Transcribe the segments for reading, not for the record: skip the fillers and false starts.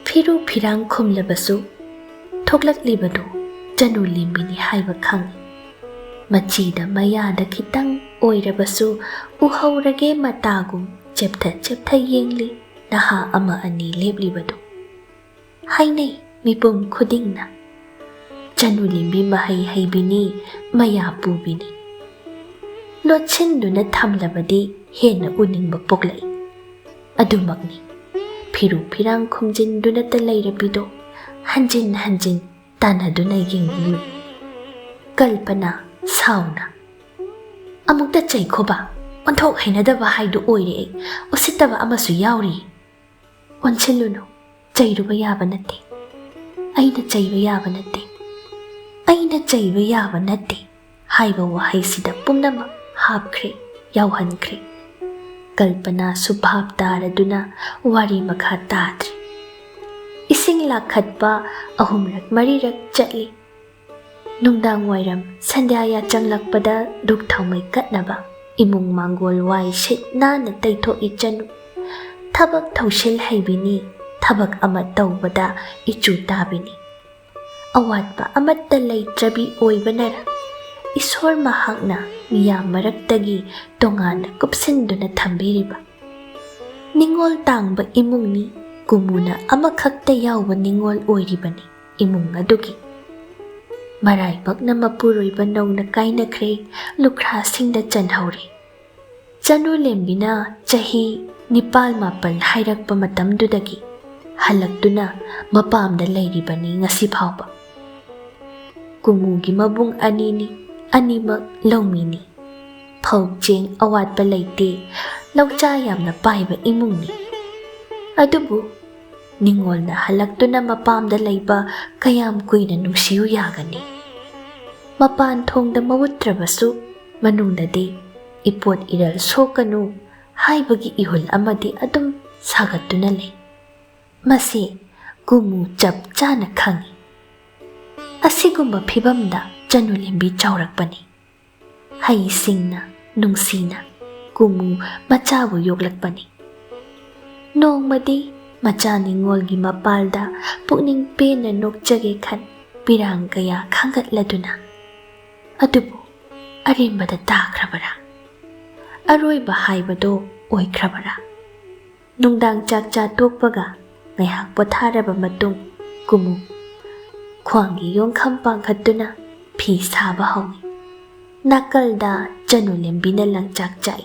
फिरू फिरांग खुमलबसु थोकलक्लिबदु जनु लिम्बिनी हाइबा खंगी मचीदा मयादा खितंग ओइरबसु उहौरगे मतागुम चेप्था येंगली नहा अमा अनि लेबलिबदु हाइनै मिपुम खुदिंगना जनु लिम्बी महै हैबिनी मया पुबिनी लोटसिन्दुना थमलबदि हेन्ना उनिंगबा पोक्लै अदुमकनी फिरू फिरांग खुमजिन्दुनता लैरबिदो हंजिन हंजिन तानदुना येंगलु कल्पना साउना अमुक्ता चैखोबा ओंथोक हैनदबा हाइदु ओइरे उसितबा अमसु याउरी ओनसिलुनु चैरुबा याबा नत्ते अइना चैबा याबा नत्ते अइना चैबा याबा नत्ते हाइबा वहाइसिदा पुम्नमक हापख्रे यावहनख्रे कल्पना सुभाव तारदुना वारी मखा ताद्री इसिंग लाखतपा अहुमरक मरीरक चटली नुंगदांग वाइरम संध्याया चंगलकपदा दुख थौमै कटनबा इमुंग मांगोल वाइ सिट नाना तैथो इचनु थबक थौसिल हैबिनी थबक अमा तौबदा इचु ताबिनी अवाटपा अमत्ता लैत्रबी ओइबनरा ईश्वर महाकना मियाम मरक्तगी तोंगाना कुपसिन्दुना थम्बिरिबा निंगोल तांगबा इमुंगनी कुमुना अमखक्ता यावबा निंगोल ओइरिबनी इमुंग अदुगी मराइबकना मपुरोइबा नौना काइनख्रे लुख्रासिंगदा चनहौरे चनु लेम्बिना चही निपाल मापल हाइरकपा मतमदुदगी हलक्तुना मपामदा लैरिबनी ngasi फावबा कुमुगी मबुंग अनिनी अनिमक लौमीनी फौजें अवाटपा लैते लौचा यामना पाइबा इमुंगनी अदुबु निंगोलना हलक्तुना मपामदा लैबा कयाम कुइना नुंसियु यागनी मपान थोंगदा मवुत्रबसु मनुंगददी इपोट इरल सोकनु हाइबगी इहुल अमदी अदुम सागतुना लै मसी कुमु चप चाना खंगी असिगुम्बा फिबमदा चनु लिम्बी चौरकपनी हई सिंगना नुंसीना कुमु मचाबु योगलकपनी नोंगमदी मचा निंगोलगी मपालदा पुकनिंग पेना नोकजगे खन पिरांग कया खांगतलदुना अदुबु अरेंबदा ताख्रबरा अरोइबा हाइबदो ओइख्रबरा नुंगदांग चाकचा तोकपगा ngaiak potharaba matung kumu khwangi yongkham pangkhatuna phi saba hawi nakalda chanu lembina langchak chai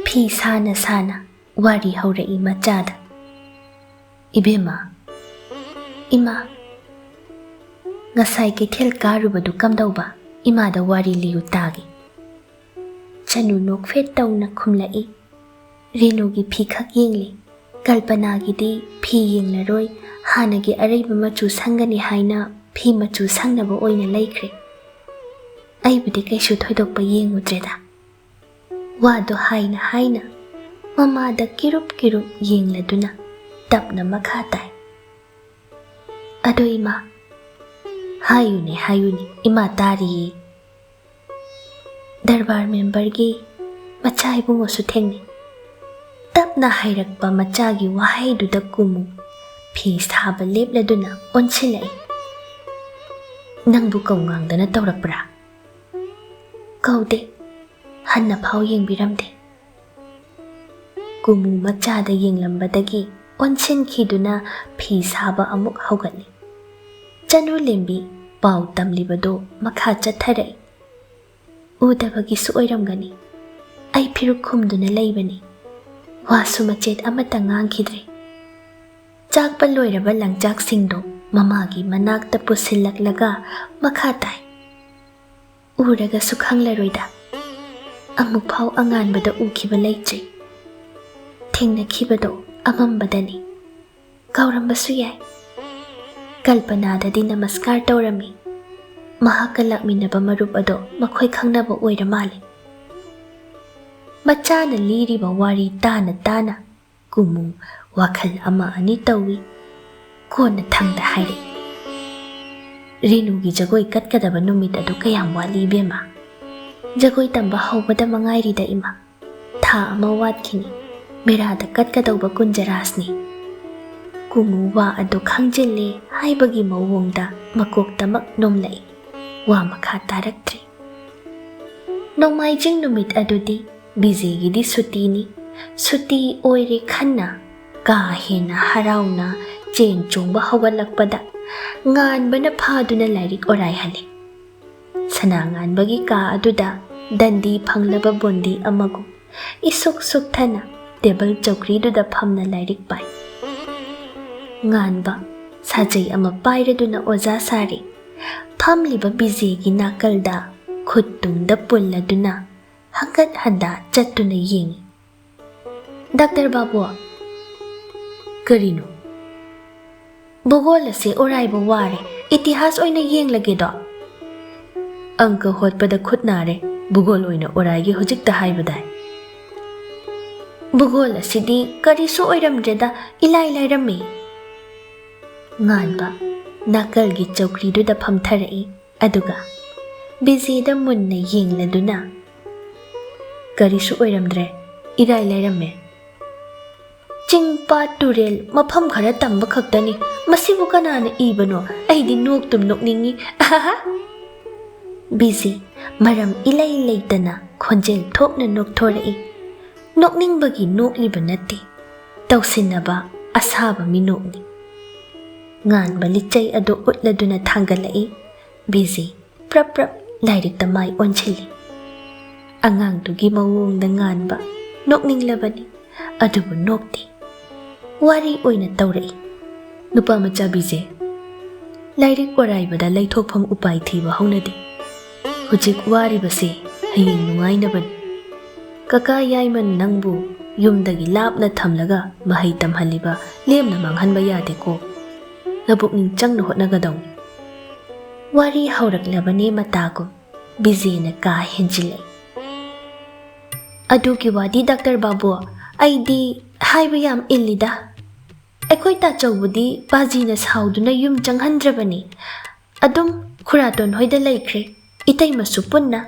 phi sana sana wari haure i machada ibema ima ngasai ke thel karubadu kamdauba ima da wari liu tagi chanu nok fet tauna khumlai renugi phi khak yengli कल्पना गिदी फी येंगलरोय हानगे अरैबा मचु संगनी हाइना फी मचु संगनबा ओइना लैख्रे अइबुदि कैसु थोइदोकपा येंगुद्रेदा वादो हाइना हाइना ममादा किरुप किरुप येंगलदुना तपना मखा ताय अदो इमा हायुने इमा तारिये दरबार मेंबरगी मचाइबुंगोसु थेंगने तपना हाइरकपा मचागी वाहैदुदा कुमु फी साबा लेपलदुना ओनसिलै नंगबु कौंगांगदना तौरकपरा कौदे हन्ना फाव येंबिरमदे कुमु मचादा येंगलंबदगी ओनसिनखिदुना फी साबा अमुक हौगतली चनु लेंबी पाव तमलिबदो मखा चथरै उदबगी सोइरमगनी आई फिरु खुमदुना लैबनी Vasu मचेत अमता ngang-khidre chakpa loiraba langchak singdo mamagi manakta pusillaklaga makha tai ꯎꯔꯒꯁꯨ ꯈꯪꯂꯔꯣꯏꯗ ꯑꯃꯨꯛ ꯐꯥꯎ ꯑꯉꯥꯟꯕꯗ ꯎꯈꯤꯕ ꯂꯩꯇ꯭ꯔꯤ ꯊꯦꯡꯅꯈꯤꯕꯗꯣ ꯑꯃꯝꯕꯗꯅꯤ ꯀꯥꯎꯔꯝꯕꯁꯨ ꯌꯥꯏ ꯀꯜꯄꯅꯥꯗꯗꯤ ꯅꯃꯁꯀꯥꯔ ꯇꯧꯔꯝꯃꯤ ꯃꯍꯥꯛꯀ ꯂꯥꯛꯃꯤꯟꯅꯕ ꯃꯔꯨꯞ ꯑꯗꯣ ꯃꯈꯣꯏ ꯈꯪꯅꯕ ꯑꯣꯏꯔ ꯃꯥꯜꯂꯦ ꯃꯆꯥꯅ ꯂꯤꯔꯤꯕ ꯋꯥꯔꯤ ꯇꯥꯅ ꯇꯥꯅ ꯀꯨꯃꯨ ꯋꯥꯈꯜ ꯑꯃ ꯑꯅꯤ ꯇꯧꯏ ꯀꯣꯟꯅ ꯊꯪꯗ ꯍꯥꯏꯔꯛꯏ ꯔꯦꯅꯨꯒꯤ ꯖꯒꯣꯏ ꯀꯠꯀꯗꯕ ꯅꯨꯃꯤꯠ ꯑꯗꯨ ꯀꯌꯥꯝ ꯋꯥꯠꯂꯤ ꯏꯕꯦꯝꯃ ꯖꯒꯣꯏ ꯇꯝꯕ ꯍꯧꯕꯗ ꯃꯉꯥꯏꯔꯤꯗ ꯏꯃꯥ ꯊꯥ ꯑꯃ ꯋꯥꯠꯈꯤꯅꯤ ꯃꯦꯔꯥꯗ ꯀꯠꯀꯗꯧꯕ ꯀꯨꯟꯖꯔꯥꯁꯅꯤ ꯀꯨꯃꯨ ꯋꯥ ꯑꯗꯨ ꯈꯪꯖꯤꯜꯂꯦ ꯍꯥꯏꯕꯒꯤ ꯃꯑꯣꯡꯗ ꯃꯀꯣꯛꯇꯃꯛ ꯅꯣꯝꯂꯛꯏ ꯋꯥ ꯃꯈꯥ ꯇꯥꯔꯛꯇ꯭ꯔꯤ ꯅꯣꯡꯃꯥꯏꯖꯤꯡ ꯅꯨꯃꯤꯠ ꯑꯗꯨꯗꯤ ꯕꯤꯖꯦꯒꯤꯗꯤ ꯁꯨꯇꯤꯅꯤ ꯁꯨꯇꯤ ꯑꯣꯏꯔꯦ ꯈꯟꯅ ꯀꯥ ꯍꯦꯟꯅ ꯍꯔꯥꯎꯅ ꯆꯦꯟ ꯆꯣꯡꯕ ꯍꯧꯒꯠꯂꯛꯄꯗ ꯉꯥꯟꯕꯅ ꯐꯥꯗꯨꯅ ꯂꯥꯏꯔꯤꯛ ꯑꯣꯔꯥꯏꯍꯜꯂꯤ ꯁꯅꯥ ꯉꯥꯟꯕꯒꯤ ꯀꯥ ꯑꯗꯨꯗ ꯗꯟꯗꯤ ꯐꯪꯂꯕ ꯕꯣꯟꯗꯤ ꯑꯃꯒꯨꯝ ꯏꯁꯨꯛ ꯁꯨꯛꯊꯅ ꯇꯦꯕꯜ ꯆꯧꯀ꯭ꯔꯤꯗꯨꯗ ꯐꯝꯅ ꯂꯥꯏꯔꯤꯛ ꯄꯥꯏ ꯉꯥꯟꯕ ꯁꯥꯖꯩ ꯑꯃ ꯄꯥꯏꯔꯗꯨꯅ ꯑꯣꯖꯥ ꯁꯥꯔꯤ ꯐꯝꯂꯤꯕ ꯕꯤꯖꯦꯒꯤ ꯅꯥꯀꯜꯗ ꯈꯨꯠ ꯇꯨꯡꯗ ꯄꯨꯜꯂꯗꯨꯅ ꯍꯪꯒꯠ ꯍꯟꯗꯥ ꯆꯠꯇꯨꯅ ꯌꯦꯡꯏ ꯗꯥꯛꯇꯔ ꯕꯥꯕꯨ ꯀꯔꯤꯅꯣ ꯚꯨꯒꯣꯜ ꯑꯁꯤ ꯑꯣꯔꯥꯏꯕ ꯋꯥꯔꯦ ꯏꯇꯤꯍꯥꯁ ꯑꯣꯏꯅ ꯌꯦꯡꯂꯒꯦꯗꯣ ꯑꯪꯀ ꯍꯣꯠꯄꯗ ꯈꯨꯠ ꯅꯥꯔꯦ ꯚꯨꯒꯣꯜ ꯑꯣꯏꯅ ꯑꯣꯔꯥꯏꯒꯦ ꯍꯧꯖꯤꯛꯇ ꯍꯥꯏꯕꯗꯥꯏ ꯚꯨꯒꯣꯜ ꯑꯁꯤꯗꯤ ꯀꯔꯤꯁꯨ ꯑꯣꯏꯔꯝꯗ꯭ꯔꯦꯗ ꯏꯂꯥꯏ ꯂꯥꯏꯔꯝꯃꯤ ꯉꯥꯟꯕ ꯅꯥꯀꯜꯒꯤ ꯆꯧꯀ꯭ꯔꯤꯗꯨꯗ ꯐꯝꯊꯔꯛꯏ ꯑꯗꯨꯒ ꯕꯤꯖꯦꯗ ꯃꯨꯟꯅ ꯌꯦꯡꯂꯗꯨꯅ ꯀꯔꯤꯁꯨ ꯑꯣꯏꯔꯝꯗ꯭ꯔꯦ ꯏꯔꯥꯏ ꯂꯥꯏꯔꯝꯃꯦ ꯆꯤꯡ ꯄꯥꯠ ꯇꯨꯔꯦꯜ ꯃꯐꯝ ꯈꯔ ꯇꯝꯕ ꯈꯛꯇꯅꯤ ꯃꯁꯤꯕꯨ ꯀꯅꯥꯅ ꯏꯕꯅꯣ ꯑꯩꯗꯤ ꯅꯣꯛꯇꯨꯝ ꯅꯣꯛꯅꯤꯡꯉꯤ ꯕꯤꯖꯦ ꯃꯔꯝ ꯏꯂꯩ ꯂꯩꯇꯅ ꯈꯣꯟꯖꯦꯜ ꯊꯣꯛꯅ ꯅꯣꯛꯊꯣꯔꯛꯏ ꯅꯣꯛꯅꯤꯡꯕꯒꯤ ꯅꯣꯛꯂꯤꯕ ꯅꯠꯇꯦ ꯇꯧꯁꯤꯟꯅꯕ ꯑꯁꯥꯕ ꯃꯤꯅꯣꯛꯅꯤ ꯉꯥꯟꯕ ꯂꯤꯆꯩ ꯑꯗꯨ ꯎꯠꯂꯗꯨꯅ ꯊꯥꯡꯒꯠꯂꯛꯏ ꯕꯤꯖꯦ ꯄ꯭ꯔꯞ ꯄ꯭ꯔꯞ ꯂꯥꯏꯔꯤꯛꯇ ꯃꯥꯏ ꯑꯣꯟꯁꯤꯜꯂꯤ ꯑꯉꯥꯡꯗꯨꯒꯤ ꯃꯑꯣꯡꯗ ꯉꯥꯟꯕ ꯅꯣꯛꯅꯤꯡꯂꯕꯅꯤ ꯑꯗꯨꯕꯨ ꯅꯣꯛꯇꯦ ꯋꯥꯔꯤ ꯑꯣꯏꯅ ꯇꯧꯔꯛꯏ ꯅꯨꯄꯥ ꯃꯆꯥ ꯕꯤꯖꯦ ꯂꯥꯏꯔꯤꯛ ꯑꯣꯔꯥꯏꯕꯗ ꯂꯩꯊꯣꯛꯐꯝ ꯎꯄꯥꯏ ꯊꯤꯕ ꯍꯧꯅꯗꯦ ꯍꯧꯖꯤꯛ ꯋꯥꯔꯤꯕꯁꯦ ꯍꯌꯦꯡ ꯅꯨꯡꯉꯥꯏꯅꯕꯅꯤ ꯀꯀꯥ ꯌꯥꯏꯃꯟ ꯅꯪꯕꯨ ꯌꯨꯝꯗꯒꯤ ꯂꯥꯞꯅ ꯊꯝꯂꯒ ꯃꯍꯩ ꯇꯝꯍꯜꯂꯤꯕ ꯂꯦꯝꯅ ꯃꯥꯡꯍꯟꯕ ꯌꯥꯗꯦꯀꯣ ꯅꯄꯨꯛꯅꯤꯡ ꯆꯪꯅ ꯍꯣꯠꯅꯒꯗꯧꯅꯤ ꯋꯥꯔꯤ ꯍꯧꯔꯛꯂꯕꯅꯦ ꯃꯇꯥꯒꯨꯝ ꯕꯤꯖꯦꯅ ꯀꯥ ꯍꯦꯟꯖꯤꯜꯂꯛꯏ ꯑꯗꯨꯒꯤ ꯋꯥꯗꯤ ꯗꯥꯛꯇꯔ ꯕꯥꯕꯨ ꯑꯩꯗꯤ ꯍꯥꯏꯕ ꯌꯥꯝ ꯏꯜꯂꯤꯗ ꯑꯩꯈꯣꯏ ꯇꯥꯆꯧꯕꯨꯗꯤ ꯄꯥꯖꯤꯅ ꯁꯥꯎꯗꯨꯅ ꯌꯨꯝ ꯆꯪꯍꯟꯗ꯭ꯔꯕꯅꯤ ꯑꯗꯨꯝ ꯈꯨꯔꯥꯇꯣꯟ ꯍꯣꯏꯗ ꯂꯩꯈ꯭ꯔꯦ ꯏꯇꯩꯃꯁꯨ ꯄꯨꯟꯅ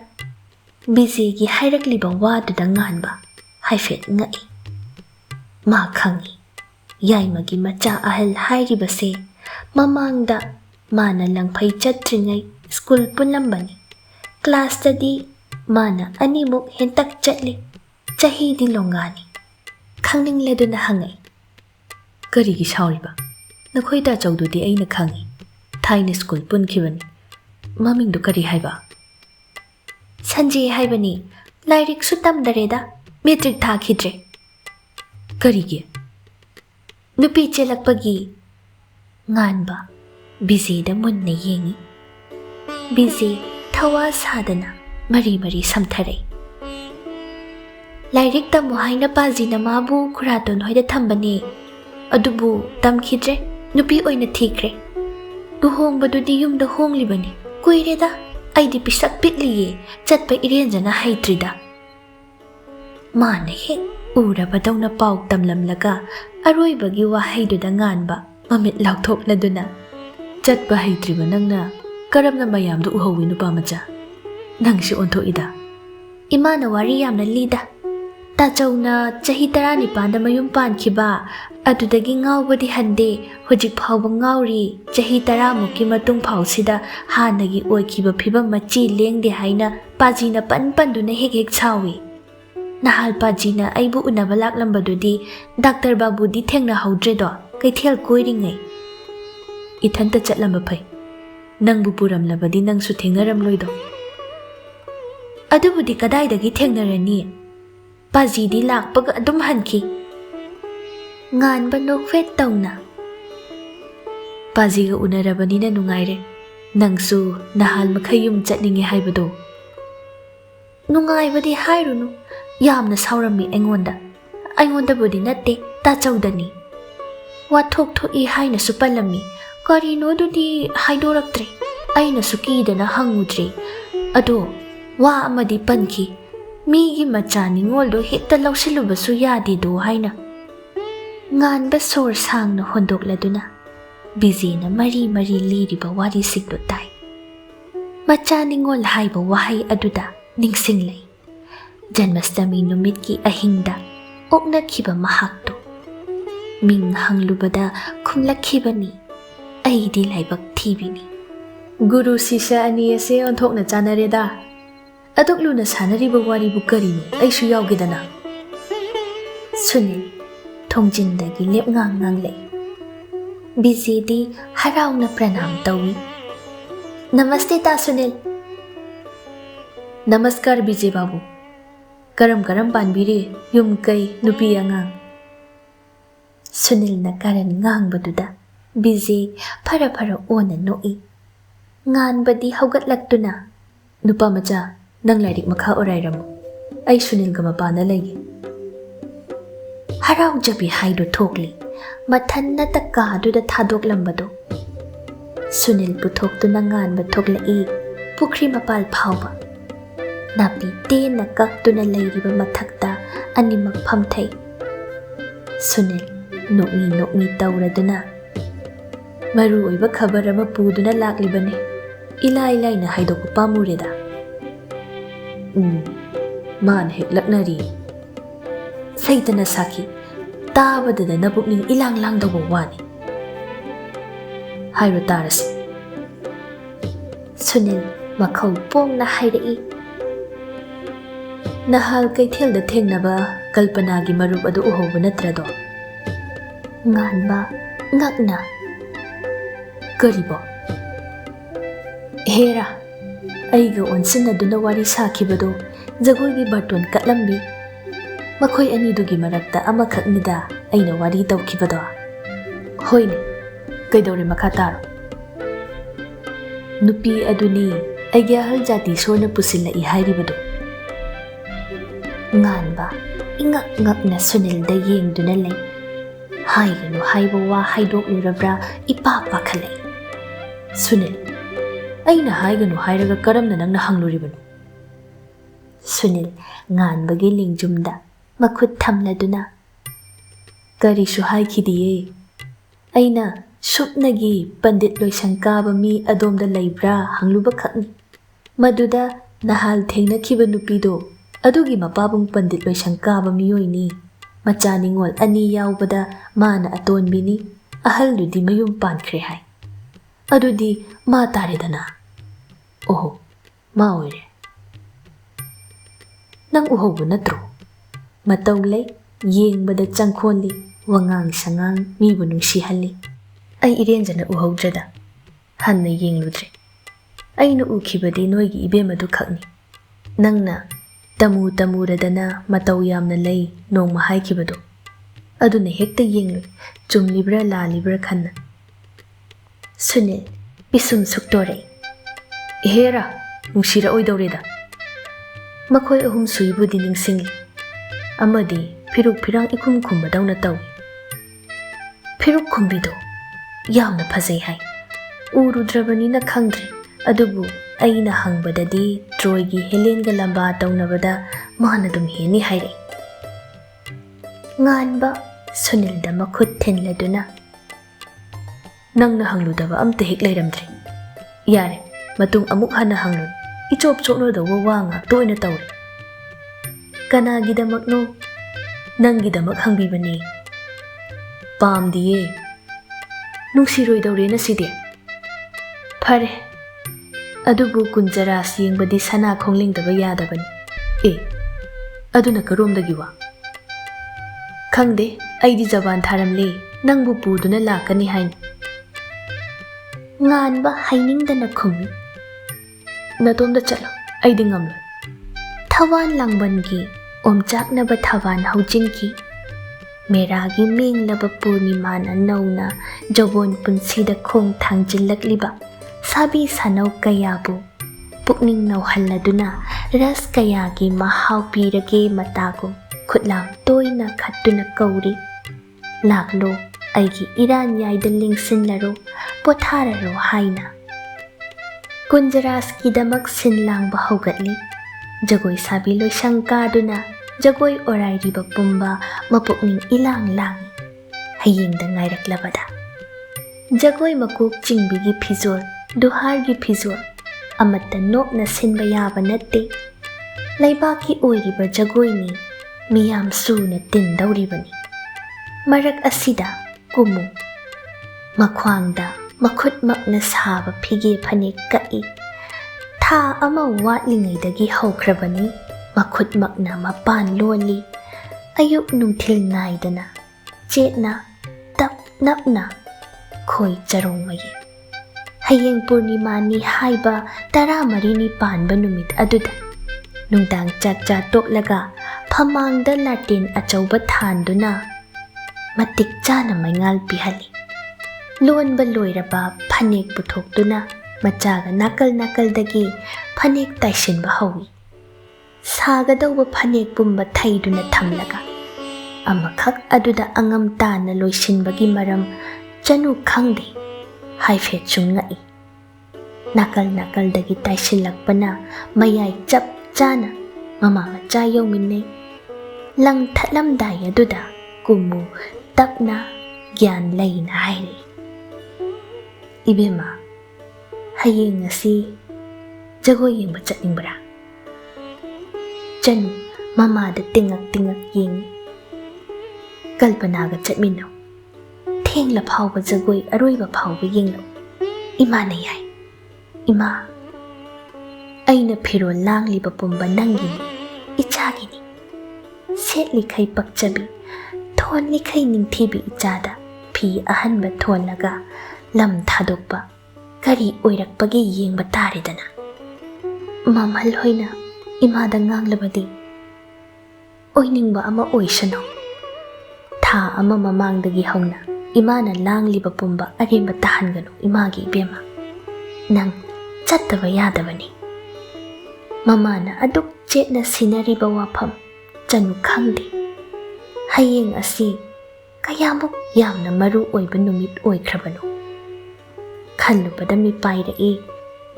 ꯕꯤꯖꯦꯒꯤ ꯍꯥꯏꯔꯛꯂꯤꯕ ꯋꯥꯗꯨꯗ ꯉꯥꯟꯕ ꯍꯥꯏꯐꯦꯠ ꯉꯛꯏ ꯃꯥ ꯈꯪꯏ ꯌꯥꯏꯃꯒꯤ ꯃꯆꯥ ꯑꯍꯜ ꯍꯥꯏꯔꯤꯕꯁꯦ ꯃꯃꯥꯡꯗ ꯃꯥꯅ ꯂꯪꯐꯩ ꯆꯠꯇ꯭ꯔꯤꯉꯩ ꯁ꯭ꯀꯨꯜ ꯄꯨꯜꯂꯝꯕꯅꯤ ꯀ꯭ꯂꯥꯁꯇꯗꯤ ꯃꯥꯅ ꯑꯅꯤꯃꯨꯛ ꯍꯦꯟꯇꯛ ꯆꯠꯂꯤ ꯆꯍꯤꯗꯤ ꯂꯣꯡꯒꯥꯅꯤ ꯈꯪꯅꯤꯡꯂꯗꯨꯅ ꯍꯪꯉꯛꯏ ꯀꯔꯤꯒꯤ ꯁꯥꯎꯔꯤꯕ ꯅꯈꯣꯏ ꯇꯥꯆꯧꯗꯨꯗꯤ ꯑꯩꯅ ꯈꯪꯏ ꯊꯥꯏꯅ ꯁ꯭ꯀꯨꯜ ꯄꯨꯟꯈꯤꯕꯅꯤ ꯃꯃꯤꯡꯗꯨ ꯀꯔꯤ ꯍꯥꯏꯕ ꯁꯟꯖꯦ ꯍꯥꯏꯕꯅꯤ ꯂꯥꯏꯔꯤꯛꯁꯨ ꯇꯝꯗꯔꯦꯗ ꯃꯦꯇ꯭ꯔꯤꯛ ꯊꯥꯈꯤꯗ꯭ꯔꯦ ꯀꯔꯤꯒꯤ ꯅꯨꯄꯤ ꯆꯦꯜꯂꯛꯄꯒꯤ ꯉꯥꯟꯕ ꯕꯤꯖꯦꯗ ꯃꯨꯟꯅ ꯌꯦꯡꯏ ꯕꯤꯖꯦ ꯊꯋꯥ ꯁꯥꯗꯅ ꯃꯔꯤ ꯃꯔꯤ ꯁꯝꯊꯔꯛꯏ ꯂꯥꯏꯔꯤꯛ ꯇꯝꯃꯨ ꯍꯥꯏꯅ ꯄꯥꯖꯤꯅ ꯃꯥꯕꯨ ꯈꯨꯔꯥꯇꯣꯟ ꯍꯣꯏꯗ ꯊꯝꯕꯅꯦ ꯑꯗꯨꯕꯨ ꯇꯝꯈꯤꯗ꯭ꯔꯦ ꯅꯨꯄꯤ ꯑꯣꯏꯅ ꯊꯤꯈ꯭ꯔꯦ ꯂꯨꯍꯣꯡꯕꯗꯨꯗꯤ ꯌꯨꯝꯗ ꯍꯣꯡꯂꯤꯕꯅꯤ ꯀꯨꯏꯔꯦꯗ ꯑꯩꯗꯤ ꯄꯤꯁꯛ ꯄꯤꯛꯂꯤꯌꯦ ꯆꯠꯄ ꯏꯔꯦꯟꯖꯅ ꯍꯩꯇ꯭ꯔꯤꯗ ꯃꯥꯅ ꯍꯦꯛ ꯎꯔꯕꯗꯧꯅ ꯄꯥꯎ ꯇꯝꯂꯝꯂꯒ ꯑꯔꯣꯏꯕꯒꯤ ꯋꯥꯍꯩꯗꯨꯗ ꯉꯥꯟꯕ ꯃꯃꯤꯠ ꯂꯥꯎꯊꯣꯛꯂꯗꯨꯅ ꯆꯠꯄ ꯍꯩꯇ꯭ꯔꯤꯕ ꯅꯪꯅ ꯀꯔꯝꯅ ꯃꯌꯥꯝꯗꯨ ꯎꯍꯧꯏ ꯅꯨꯄꯥ ꯃꯆꯥ ꯅꯪꯁꯤ ꯑꯣꯟꯊꯣꯛꯏꯗ ꯏꯃꯥꯅ ꯋꯥꯔꯤ ꯌꯥꯝꯅ ꯂꯤꯗ ꯇꯥꯆꯧꯅ ꯆꯍꯤ 19 ꯃꯌꯨꯝ ꯄꯥꯟꯈꯤꯕ ꯑꯗꯨꯗꯒꯤ ꯉꯥꯎꯕꯗꯤ ꯍꯟꯗꯦ ꯍꯧꯖꯤꯛ ꯐꯥꯎꯕ ꯉꯥꯎꯔꯤ ꯆꯍꯤ 10ꯃꯨꯛꯀꯤ ꯃꯇꯨꯡ ꯐꯥꯎꯁꯤꯗ ꯍꯥꯟꯅꯒꯤ ꯑꯣꯏꯈꯤꯕ ꯐꯤꯕꯝ ꯃꯆꯤ ꯂꯦꯡꯗꯦ ꯍꯥꯏꯅ ꯄꯥꯖꯤꯅ ꯄꯟꯗꯨꯅ ꯍꯦꯛ ꯍꯦꯛ ꯁꯥꯎꯏ ꯅꯍꯥꯜ ꯄꯥꯖꯤꯅ ꯑꯩꯕꯨ ꯎꯅꯕ ꯂꯥꯛꯂꯝꯕꯗꯨꯗꯤ ꯗꯥꯛꯇꯔ ꯕꯥꯕꯨꯗꯤ ꯊꯦꯡꯅꯍꯧꯗ꯭ꯔꯦꯗꯣ ꯀꯩꯊꯦꯜ ꯀꯣꯏꯔꯤꯉꯩ ꯏꯊꯟꯇ ꯆꯠꯂꯝꯕ ꯐꯩ ꯅꯪꯕꯨ ꯄꯨꯔꯝꯂꯕꯗꯤ ꯅꯪꯁꯨ ꯊꯦꯡꯅꯔꯝꯂꯣꯏꯗꯣ ꯑꯗꯨꯕꯨꯗꯤ ꯀꯗꯥꯏꯗꯒꯤ ꯊꯦꯡꯅꯔꯅꯤ ꯄꯥꯖꯤꯗꯤ ꯂꯥꯛꯄꯒ ꯑꯗꯨꯝ ꯍꯟꯈꯤ ꯉꯥꯟꯕ ꯅꯣꯛꯐꯦꯠ ꯇꯧꯅ ꯄꯥꯖꯤꯒ ꯎꯅꯔꯕꯅꯤꯅ ꯅꯨꯡꯉꯥꯏꯔꯦ ꯅꯪꯁꯨ ꯅꯍꯥꯜ ꯃꯈꯩ ꯌꯨꯝ ꯆꯠꯅꯤꯡꯉꯦ ꯍꯥꯏꯕꯗꯣ Nungaibadi hairunu. Yamna saurammi aingondabudi natte tachaudani. Wathok thoki haina supalami. Karino dudi haidoraktre. Aina sukidana hangudre. Ado wa amadi panki. Migi machani ngoldo hekta lausilubasu yadi do haina. Nganba sor sangna hondokladuna. Bizina mari liriba wari sikdo tai. Machani ngol haiba wahai aduda ningsinglay. Janmastami numitki ahingda oknakhiba mahakto. Ming hanglubada kumlakhibani. Aidi laibak thibini. Guru sisha ani ase onthokna chanareda. Adokluna sanariba waribu karino aishu yaugidana. Sunil thongjindagi lepngang lay. Bizidi harauna pranam tawi. Namaste ta Sunil. Namaskar Bijay Babu. Karam panbiri yum kai nupi angang. Sunil na karan ngang baduda. Bijay para ona noi. Ngan badi haugatlagtuna. Nupa macha nang lairik makha orairamu. Ay Sunil ga mapana lagi. Haraw jabi haido thokli. Mathan na taka duda thadok lambado. Sunil puthoktuna ngan bathoklai. Pukri mapal phawba. Napi ten na kaktuna layriba mathakta animak phamthai. Sunil nokni tauraduna. Maru oiba khabar ama puduna laklibane. Ilai na haidokpa pamureda. Man hek laknari. Saitana saki. Tabadada nabukning ilang daw wani. Hairo tarasi. Sunil Wakhal pong na hairai. Nahal kaithel da thengnaba kalpanagi marup adu uhoba natrado. Nganba ngakna. Karibo. Hera. Aiga onsinaduna wari sakibado jagoigi barton katlambi. Makhoi anidugi marakta amakhaknida aina wari tawkibado. Hoine. Kaidore makhataro. Nupi aduni aigya hal jati sona pusilla ihairibado. Nganba ingak na Sunil da yengduna lay. Haiganu haiba wa haidoklurabra ipapakhalay. Sunil, aina haiganu hairaga karamna nangna hangluribano. Sunil nganbagi lingjumda makhut thamladuna. Karishu haikhidiye. Aina supnagi pandit loisankaba mi adomda laibra hangluba khakni. Maduda nahal thengnakiba nupido adugi mapabung pandit loisankaba miyoini. Machaningol ani yaubada mana atonbini ahaldudi mayum pankre hai. Adudi ma taredana. Oho, ma oire. Nang uhobu natro. Matawlay yengbada changkhonli wangang sangang mibu nungsihalli. Ay irenjana uhawdrada. Hanna yengludre. Ay na ukibadi noigi ibemadu khakni. Nangna tamuradana mataw yamna lay nong mahaykibado. Aduna hekta yengloy chumlibra lalibra khanna. Sunil pisum suktoray. Ihera nungsira oidawreda. Makhoi ahum suibudi ningsingli. Amadi piruk pirang ikum kumbadawna tawi. Piruk kumbido yamna phazai hai. Urudrabanina khangdre. Adubu aina hangbadadi Troygi Helenga lamba tawnabada manadum heni haire. Nganba Sunil da makhut thenladuna. Nangna hangludaba amta hek lairamdre. Yare matung amuk hana hanglun. Ichop chokno da wawanga toina tawre. Kanagidamakno nanggidamak hangbibani. Pamdiye. Nungsiroidawre na side. Phare. Adubu kunjaras yengbadi sana khonglingdaba yadabani. Aduna karomdagiwa. Khangde aidi jaban tharamle nangbu puduna lakani hain. Nganba hainingdana khumi. Natomda chalo aidi ngamlo. Thawan langbangi omchaknaba thawan haujinki. Meragi menglaba purnimana nauna jawon punsida khong thangjillakliba. Sabi sanaw kayabu. Pukning nauhalladuna ꯔꯁ ꯀꯌꯥꯒꯤ ꯃꯍꯥꯎ ꯄꯤꯔꯒꯦ ꯃꯇꯥꯒꯨꯝ ꯈꯨꯠꯂꯥꯝ ꯇꯣꯏꯅ ꯈꯠꯇꯨꯅ ꯀꯧꯔꯤ ꯂꯥꯛꯂꯣ ꯑꯩꯒꯤ ꯏꯔꯥꯟꯌꯥꯏꯗ ꯂꯦꯡꯁꯤꯟꯂꯔꯣ ꯄꯣꯊꯥꯔꯔꯣ ꯍꯥꯏꯅ ꯀꯨꯟꯖꯔꯥꯁꯀꯤꯗꯃꯛ ꯁꯤꯟ ꯂꯥꯡꯕ ꯍꯧꯒꯠꯂꯤ ꯖꯒꯣꯏ ꯁꯥꯕꯤ ꯂꯣꯏꯁꯪ ꯀꯥꯗꯨꯅ ꯖꯒꯣꯏ ꯑꯣꯔꯥꯏꯔꯤꯕ ꯄꯨꯝꯕ ꯃꯄꯨꯛꯅꯤꯡ ꯏꯂꯥꯡ ꯂꯥꯡꯏ ꯍꯌꯦꯡꯗ ꯉꯥꯏꯔꯛꯂꯕꯗ ꯖꯒꯣꯏ ꯃꯀꯣꯛ ꯆꯤꯡꯕꯤꯒꯤ ꯐꯤꯖꯣꯜ ꯗꯨꯍꯥꯔꯒꯤ ꯐꯤꯖꯣꯜ ꯑꯃꯠꯇ ꯅꯣꯞꯅ ꯁꯤꯟꯕ ꯌꯥꯕ ꯅꯠꯇꯦ ꯂꯩꯕꯥꯛꯀꯤ ꯑꯣꯏꯔꯤꯕ ꯖꯒꯣꯏꯅꯤ ꯃꯤꯌꯥꯝ ꯁꯨꯅ ꯇꯤꯟꯗꯧꯔꯤꯕꯅꯤ ꯃꯔꯛ ꯑꯁꯤꯗ ꯀꯨꯝꯃꯨ ꯃꯈ꯭ꯋꯥꯡꯗ ꯃꯈꯨꯠꯃꯛꯅ ꯁꯥꯕ ꯐꯤꯒꯦ ꯐꯅꯦꯛ ꯀꯛꯏ ꯊꯥ ꯑꯃ ꯋꯥꯠꯂꯤꯉꯩꯗꯒꯤ ꯍꯧꯈ꯭ꯔꯕꯅꯤ ꯃꯈꯨꯠꯃꯛꯅ ꯃꯄꯥꯟ ꯂꯣꯜꯂꯤ ꯑꯌꯨꯛ ꯅꯨꯡꯊꯤꯜ ꯅꯥꯏꯗꯅ ꯆꯦꯠꯅ ꯇꯞ ꯅꯞꯅ ꯈꯣꯏ ꯆꯔꯣꯡ ꯃꯌꯦꯛ ꯍꯌꯦꯡ ꯄꯨꯔꯅꯤꯃꯥꯅꯤ ꯍꯥꯏꯕ 14ꯅꯤ ꯄꯥꯟꯕ ꯅꯨꯃꯤꯠ ꯑꯗꯨꯗ ꯅꯨꯡꯗꯥꯡ ꯆꯥꯛ ꯆꯥ ꯇꯣꯛꯂꯒ ꯐꯃꯥꯡꯗ ꯂꯥꯇꯦꯟ ꯑꯆꯧꯕ ꯊꯥꯟꯗꯨꯅ ꯃꯇꯤꯛ ꯆꯥꯅ ꯃꯩꯉꯥꯜ ꯄꯤꯍꯜꯂꯤ ꯂꯣꯟꯕ ꯂꯣꯏꯔꯕ ꯐꯅꯦꯛ ꯄꯨꯊꯣꯛꯇꯨꯅ ꯃꯆꯥꯒ ꯅꯥꯀꯜ ꯅꯥꯀꯜꯗꯒꯤ ꯐꯅꯦꯛ ꯇꯥꯏꯁꯤꯟꯕ ꯍꯧꯏ ꯁꯥꯒꯗꯧꯕ ꯐꯅꯦꯛ ꯄꯨꯝꯕ ꯊꯩꯗꯨꯅ ꯊꯝꯂꯒ ꯑꯃꯈꯛ ꯑꯗꯨꯗ ꯑꯉꯝ ꯇꯥꯅ ꯂꯣꯏꯁꯤꯟꯕꯒꯤ ꯃꯔꯝ ꯆꯅꯨ ꯈꯪꯗꯦ ꯍꯥꯏꯐꯦꯠꯁꯨ ꯉꯛꯏ ꯅꯥꯀꯜ ꯅꯥꯀꯜꯗꯒꯤ ꯇꯥꯏꯁꯤꯜꯂꯛꯄꯅ ꯃꯌꯥꯏ ꯆꯞ ꯆꯥꯅ ꯃꯃꯥ ꯃꯆꯥ ꯌꯧꯃꯤꯟꯅꯩ ꯂꯪ ꯊꯠꯂꯝꯗꯥꯏ ꯑꯗꯨꯗ ꯀꯨꯝꯃꯨ ꯇꯞꯅ ꯒ꯭ꯌꯥꯟ ꯂꯩꯅ ꯍꯥꯏꯔꯛꯏ ꯏꯕꯦꯝꯃ ꯍꯌꯦꯡ ꯉꯁꯤ ꯖꯒꯣꯏ ꯌꯦꯡꯕ ꯆꯠꯅꯤꯡꯕ꯭ꯔꯥ ꯆꯅꯨ ꯃꯃꯥꯗ ꯇꯤꯡꯉꯛ ꯇꯤꯡꯉꯛ ꯌꯦꯡꯉꯤ ꯀꯜꯄꯅꯥꯒ ꯆꯠꯃꯤꯟꯅꯧ ꯊꯦꯡꯂ ꯐꯥꯎꯕ ꯖꯒꯣꯏ ꯑꯔꯣꯏꯕ ꯐꯥꯎꯕ ꯌꯦꯡꯂꯛꯎ ꯏꯃꯥꯅ ꯌꯥꯏ ꯏꯃꯥ ꯑꯩꯅ ꯐꯤꯔꯣꯜ ꯂꯥꯡꯂꯤꯕ ꯄꯨꯝꯕ ꯅꯪꯒꯤꯅꯤ ꯏꯆꯥꯒꯤꯅꯤ ꯁꯦꯠꯂꯤꯈꯩ ꯄꯛꯆꯕꯤ ꯊꯣꯟꯂꯤꯈꯩ ꯅꯤꯡꯊꯤꯕꯤ ꯏꯆꯥꯗ ꯐꯤ ꯑꯍꯟꯕ ꯊꯣꯜꯂꯒ ꯂꯝ ꯊꯥꯗꯣꯛꯄ ꯀꯔꯤ ꯑꯣꯏꯔꯛꯄꯒꯦ ꯌꯦꯡꯕ ꯇꯥꯔꯦꯗꯅ ꯃꯃꯜ ꯍꯣꯏꯅ ꯏꯃꯥꯗ ꯉꯥꯡꯂꯕꯗꯤ ꯑꯣꯏꯅꯤꯡꯕ ꯑꯃ ꯑꯣꯏꯁꯅꯨ ꯊꯥ ꯑꯃ ꯃꯃꯥꯡꯗꯒꯤ ꯍꯧꯅ ꯏꯃꯥꯅ ꯂꯥꯡꯂꯤꯕ ꯄꯨꯝꯕ ꯑꯔꯦꯝꯕ ꯇꯥꯍꯟꯒꯅꯨ ꯏꯃꯥꯒꯤ ꯏꯕꯦꯝꯃ ꯅꯪ ꯆꯠꯇꯕ ꯌꯥꯗꯕꯅꯤ ꯃꯃꯥꯅ ꯑꯗꯨꯛ ꯆꯦꯠꯅ ꯁꯤꯟꯅꯔꯤꯕ ꯋꯥꯐꯝ ꯆꯅꯨ ꯈꯪꯗꯦ ꯍꯌꯦꯡ ꯑꯁꯤ ꯀꯌꯥꯃꯨꯛ ꯌꯥꯝꯅ ꯃꯔꯨ ꯑꯣꯏꯕ ꯅꯨꯃꯤꯠ ꯑꯣꯏꯈ꯭ꯔꯕꯅꯣ ꯈꯜꯂꯨꯕꯗ ꯃꯤꯄꯥꯏꯔꯛꯏ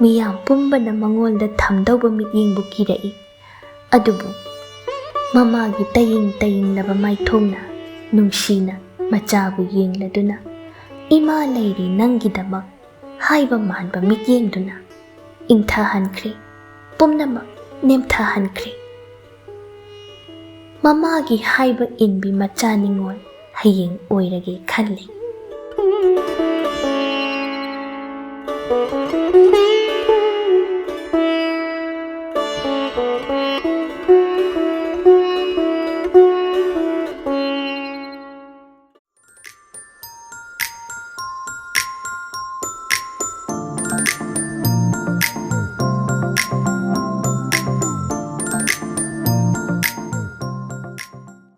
ꯃꯤꯌꯥꯝ ꯄꯨꯝꯕꯅ ꯃꯉꯣꯟꯗ ꯊꯝꯗꯧꯕ ꯃꯤꯠꯌꯦꯡꯕꯨ ꯀꯤꯔꯛꯏ ꯑꯗꯨꯕꯨ ꯃꯃꯥꯒꯤ ꯇꯌꯤꯡ ꯇꯌꯤꯡꯂꯕ ꯃꯥꯏꯊꯣꯡꯅ ꯅꯨꯡꯁꯤꯅ ꯃꯆꯥꯕꯨ ꯌꯦꯡꯂꯗꯨꯅ ꯏꯃꯥ ꯂꯩꯔꯤ ꯅꯪꯒꯤꯗꯃꯛ ꯍꯥꯏꯕ ꯃꯥꯟꯕ ꯃꯤꯠꯌꯦꯡꯗꯨꯅ ꯏꯪꯊꯍꯟꯈ꯭ꯔꯦ ꯄꯨꯝꯅꯃꯛ ꯅꯦꯝꯊꯍꯟꯈ꯭ꯔꯦ ꯃꯃꯥꯒꯤ ꯍꯥꯏꯕ ꯏꯟꯕꯤ ꯃꯆꯥ ꯅꯤꯡꯉꯣꯜ ꯍꯌꯦꯡ ꯑꯣꯏꯔꯒꯦ ꯈꯜꯂꯤ